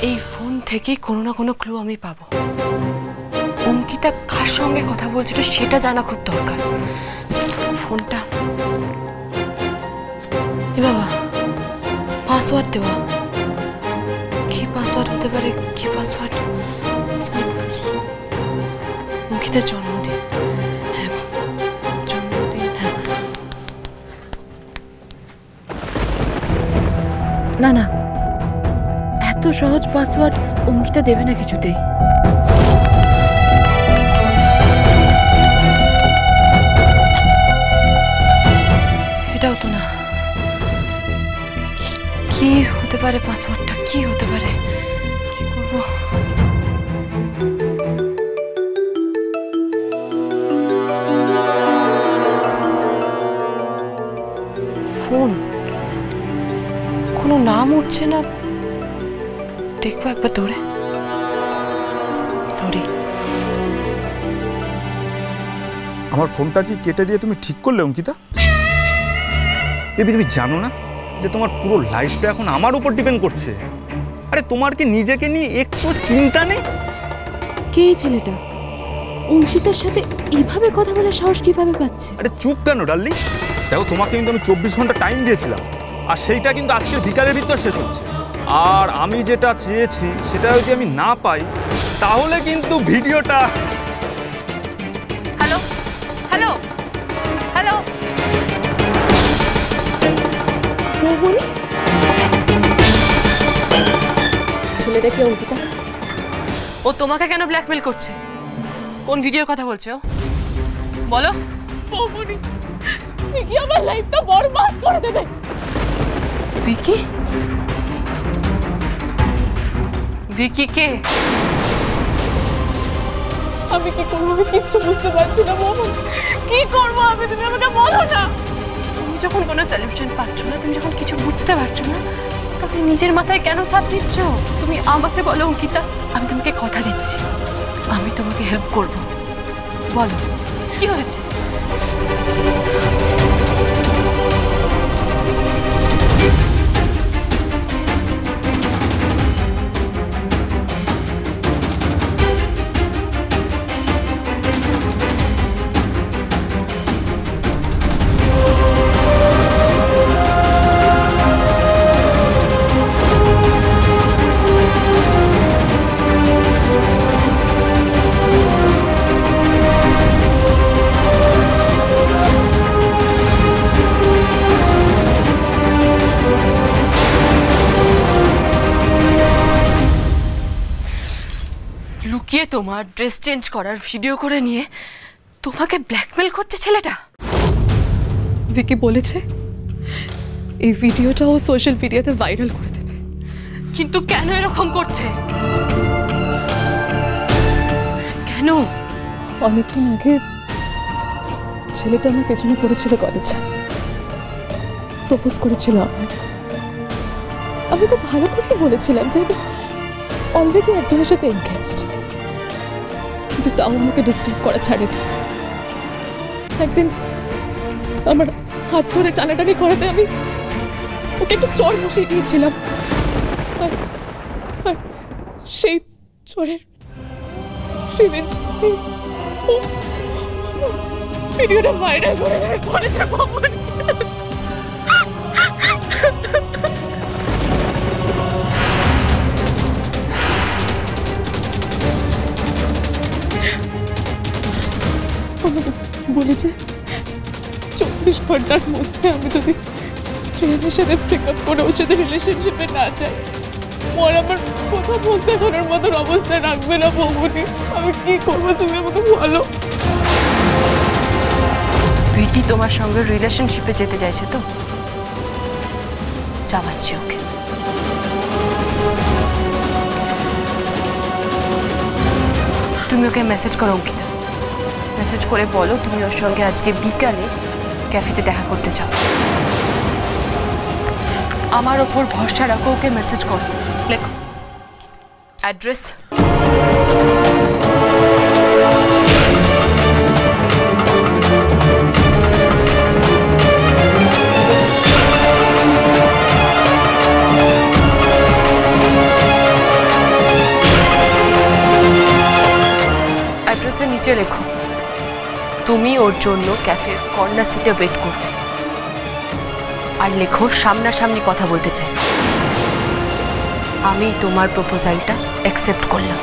এই ফোন থেকে কোনো না কোনো ক্লু আমি পাবো। অঙ্কিতা কার সঙ্গে কথা বলছিল সেটা জানা খুব দরকার। ফোনটা এ বাবা, পাসওয়ার্ড দেওয়া। কি পাসওয়ার্ড হতে পারে? কি পাসওয়ার্ড? অঙ্কিতার জন্মদিন। হ্যাঁ, জন্মদিন। হ্যাঁ, না না, এত সহজ পাসওয়ার্ড অঙ্কিতা দেবে না কিছুতেই। এটাও তো না। কি হতে পারে পাসওয়ার্ডটা? কি হতে পারে? কি করব? ফোন কোনো নাম উঠছে না। দেখবো একবার ধরে। আমার ফোনটা কি কেটে দিয়ে তুমি ঠিক করলে অঙ্কিতা? বেবি, তুমি জানো না যে তোমার পুরো লাইফটা এখন আমার উপর ডিপেন্ড করছে? আরে তোমার কি নিজেকে নিয়ে একটু চিন্তা নেই? কে এই ছেলেটা? অঙ্কিতার সাথে এইভাবে কথা বলার সাহস কিভাবে পাচ্ছে? আরে চুপ কেন ডার্লিং? দেখো, তোমাকে কিন্তু আমি 24 ঘন্টা টাইম দিয়েছিলাম, আর সেইটা কিন্তু আজকে বিকালের ভিতর শেষ হচ্ছে। আর আমি যেটা চেয়েছি সেটা যদি আমি না পাই তাহলে কিন্তু ভিডিওটা। হ্যালো হ্যালো হ্যালো, ছেলেটা কি অঙ্কিতা? ও তোমাকে কেন ব্ল্যাকমেল করছে? কোন ভিডিওর কথা বলছো বলো? বৌমনি, ভিকি আমার লাইফটা বরবাদ করে দেবে। ভিকি? ভিকি কে? আমি কি করবো? আমি কিচ্ছু বুঝতে পারছি না বৌমনি। কি করবো আমি? তুমি আমাকে বলো না। তুমি যখন কোনো সলিউশন পাচ্ছ না, তুমি যখন কিছু বুঝতে পারছো না, তবে নিজের মাথায় কেন চাপ দিচ্ছ? তুমি আমাকে বলো অঙ্কিতা, আমি তোমাকে কথা দিচ্ছি, আমি তোমাকে হেল্প করব। বলো কি হয়েছে? লুকিয়ে তোমার ড্রেস চেঞ্জ করার ভিডিও করে নিয়ে তোমাকে ব্ল্যাকমেল করছে ছেলেটা। ভিকি বলেছে এই ভিডিওটা ও সোশ্যাল মিডিয়াতে ভাইরাল করে দেবে, কিন্তু কেন এরকম করছে? কেন? অনেকদিন আগে ছেলেটা আমার পেছনে পড়েছিল কলেজে, প্রপোজ করেছিল আমায়। আমি তো ভালো করে বলেছিলাম যে অলরেডি একজনের সাথে এনগেজড, কিন্তু তাও আমাকে ডিস্টার্ব করা ছাড়েনি। একদিন আমার হাত ধরে টানাটানি করাতে আমি ওকে একটু চড় বসিয়ে দিয়েছিলাম, আর সেই চড়ের রিভেঞ্জ ভিডিওটা ভাইরাল করে বলেছে ভবন। বলেছে 24 ঘন্টার মধ্যে আমি যদি শ্রেয়ানের সাথে ব্রেকআপ করে ওর সাথে রিলেশনশিপে না যাই, ওর আমার কথা বলতে করার মতন অবস্থায় রাখবে না বৌমনি। আমি কি করবো? তুমি আমাকে বলো। ভিকি তোমার সঙ্গে রিলেশনশিপে যেতে চাইছে তো চাবাচ্ছি ওকে। তুমি ওকে মেসেজ করো অঙ্কিতা, মেসেজ করে বলো তুমি ওর সঙ্গে আজকে বিকালে ক্যাফেতে দেখা করতে চাও। আমার ওপর ভরসা রাখো, ওকে মেসেজ করো, লেখো অ্যাড্রেস। নিচে লেখো, তুমি ওর জন্য ক্যাফের কর্নার সিটে ওয়েট করবে, আর লেখো সামনাসামনি কথা বলতে চাই। আমি তোমার প্রপোজালটা অ্যাকসেপ্ট করলাম।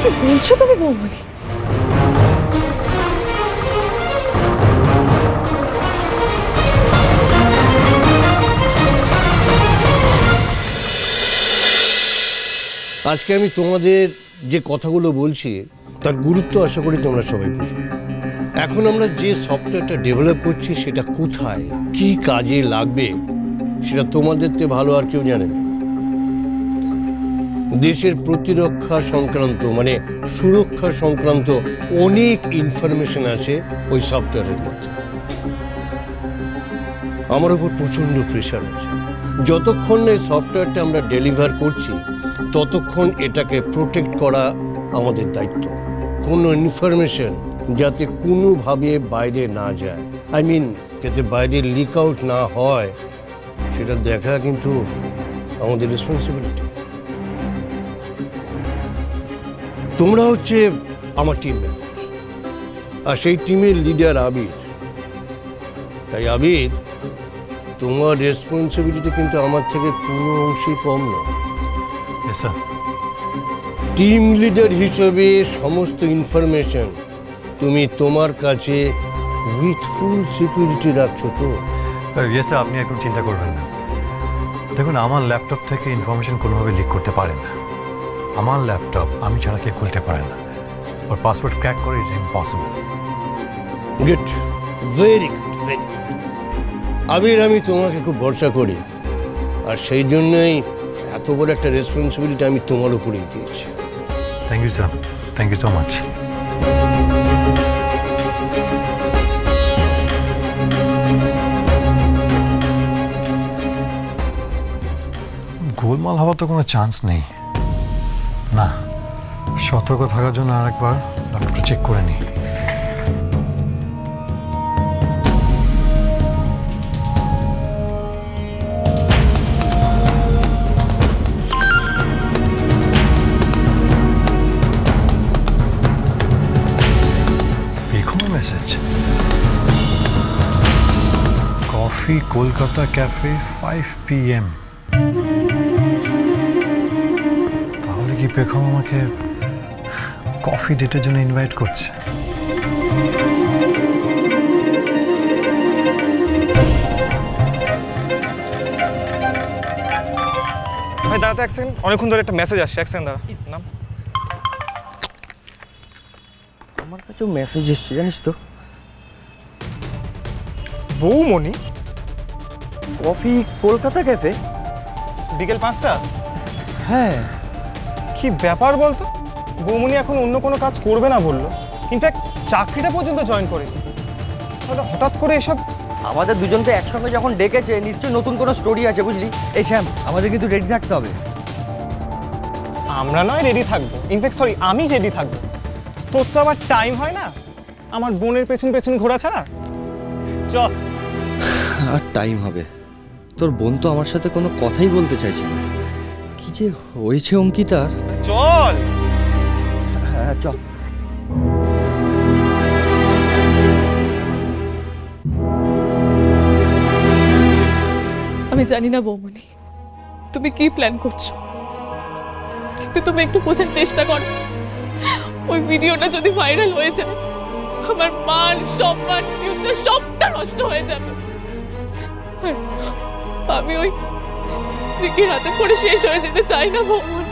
কি বলছো তুমি বৌমনি? আজকে আমি তোমাদের যে কথাগুলো বলছি তার গুরুত্ব আশা করি তোমরা সবাই বুঝো। এখন আমরা যে সফটওয়্যারটা ডেভেলপ করছি সেটা কোথায় কি কাজে লাগবে সেটা তোমাদের থেকে ভালো আর কেউ জানে না। দেশের প্রতিরক্ষা সংক্রান্ত মানে সুরক্ষা সংক্রান্ত অনেক ইনফরমেশন আছে ওই সফটওয়্যারের মধ্যে। আমার উপর প্রচন্ড প্রেশার আছে। যতক্ষণ না এই সফটওয়্যারটা আমরা ডেলিভার করছি ততক্ষণ এটাকে প্রোটেক্ট করা আমাদের দায়িত্ব। কোনো ইনফরমেশন যাতে কোনোভাবে বাইরে না যায়, আই মিন যাতে বাইরে লিক আউট না হয়, সেটা দেখা কিন্তু আমাদের রেসপন্সিবিলিটি। তোমরা হচ্ছে আমার টিম মেম্বার, আর সেই টিমের লিডার আবির। তাই আবির, তোমার রেসপন্সিবিলিটি কিন্তু আমার থেকে কোনো অংশই কম নয়। টিম লিডার হিসেবে সমস্ত ইনফরমেশন তুমি তোমার কাছে উইথ ফুল সিকিউরিটি রাখছো তো? ইয়েস স্যার, আপনি একদম চিন্তা করবেন না। দেখুন, আমার ল্যাপটপ থেকে ইনফরমেশন কোনোভাবে লিক করতে পারে না। আমার ল্যাপটপ আমি ছাড়া কেউ খুলতে পারে না। ওর পাসওয়ার্ড ক্র্যাক করে it's impossible. Good, very good, very good. Abir, আমি তোমাকে খুব ভরসা করি, আর সেই জন্যই এত বড় একটা রেসপন্সিবিলিটি আমি তোমার উপরেই দিয়েছি। Thank you sir, thank you so much. গোলমাল হওয়ার তো কোনো চান্স নেই না। সতর্ক থাকার জন্য আরেকবার ল্যাপটপটা চেক করে নিই। Message, coffee Kolkata cafe 5 PM। তাহলে কি পেখম আমাকে কফি ডেটের জন্য ইনভাইট করছে? ভাই দাঁড়াতে এক সেকেন্ড, অনেকক্ষণ ধরে একটা মেসেজ আসছে। এক সেকেন্ড দাঁড়া। নাম আমার কাছেও মেসেজ এসছে জানিস তো। বৌমনি, কফি কলকাতা ক্যাফে, বিকেল 5টা? হ্যাঁ। কি ব্যাপার বলতো? বৌমনি এখন অন্য কোনো কাজ করবে না বললো, ইনফ্যাক্ট চাকরিটা পর্যন্ত জয়েন করেনি। তাহলে হঠাৎ করে এসব? আমাদের দুজনকে একসঙ্গে যখন ডেকেছে নিশ্চয়ই নতুন কোনো স্টোরি আছে, বুঝলি? এই শ্যাম, আমাদের কিন্তু রেডি থাকতে হবে। আমরা নয় রেডি থাকবো, ইনফ্যাক্ট সরি আমি রেডি থাকবো। তোর তো আবার টাইম হয় না আমার বোনের পেছন পেছন ঘোরা ছাড়া। চ। আর টাইম হবে? তোর বোন তো আমার সাথে কোনো কথাই বলতে চাইছে না। কি যে হয়েছে অঙ্কিতার। চল। হ্যাঁ চল। আমি জানি না বৌমনি তুমি কি প্ল্যান করছো, কিন্তু তুমি একটু বোঝার চেষ্টা করো। ওই ভিডিওটা যদি ভাইরাল হয়ে যায়, আমার মান সম্মান ফিউচার সবটা নষ্ট হয়ে যাবে। আর আমি ওই দিকে হাতে পড়ে শেষ হয়ে যেতে চাই না বৌমন।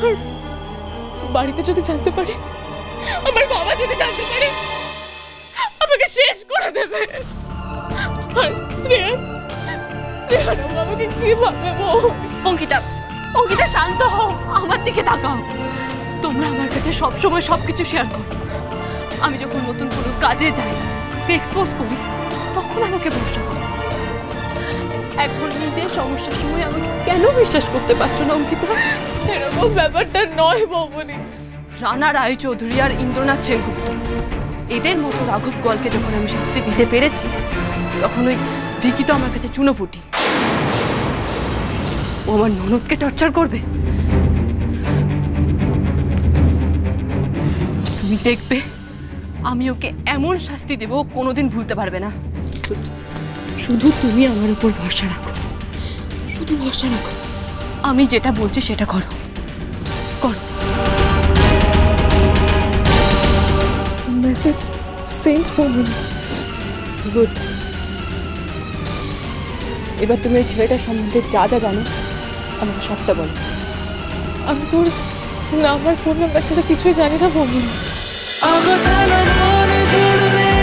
আর বাড়িতে যদি জানতে পারে, আমার বাবা যদি জানতে পারে, আমাকে শেষ করে দেবে। আর শ্রেয়া আমাকে কি ভাববে বউ? অঙ্কিতা, অঙ্কিতা শান্ত হও, আমার দিকে তাকাও। তোমরা আমার কাছে সবসময় সবকিছু শেয়ার করো। আমি যখন নতুন কোনো কাজে যাই, এক্সপোজ করি, তখন আমাকে ভরসা করো। এখন নিজের সমস্যার সময় আমাকে কেন বিশ্বাস করতে পারছো না অঙ্কিতা? এরকম ব্যাপারটা নয় বৌমনি। রানা রায়চৌধুরী আর ইন্দ্রনাথ সেনগুপ্ত এদের মতো রাঘব গোয়ালকে যখন আমি শাস্তি দিতে পেরেছি, তখন ওই ভিকি তো আমার কাছে চুনোপুটি। ও আমার ননদকে টর্চার করবে? তুমি দেখবে আমি ওকে এমন শাস্তি দেব ও কোনোদিন ভুলতে পারবে না। শুধু তুমি আমার উপর ভরসা রাখো, শুধু ভরসা রাখো। আমি যেটা বলছি সেটা করো করো। মেসেজ সেন্ড মমন। গুড। এবার তুমি ওই ছেলেটার সম্বন্ধে যা যা জানো আমাকে সবটা বলো। আমি তোর নাম্বার ফোন নাম্বার ছাড়া কিছুই জানি না মমন। অগোছালো মন জুড়বে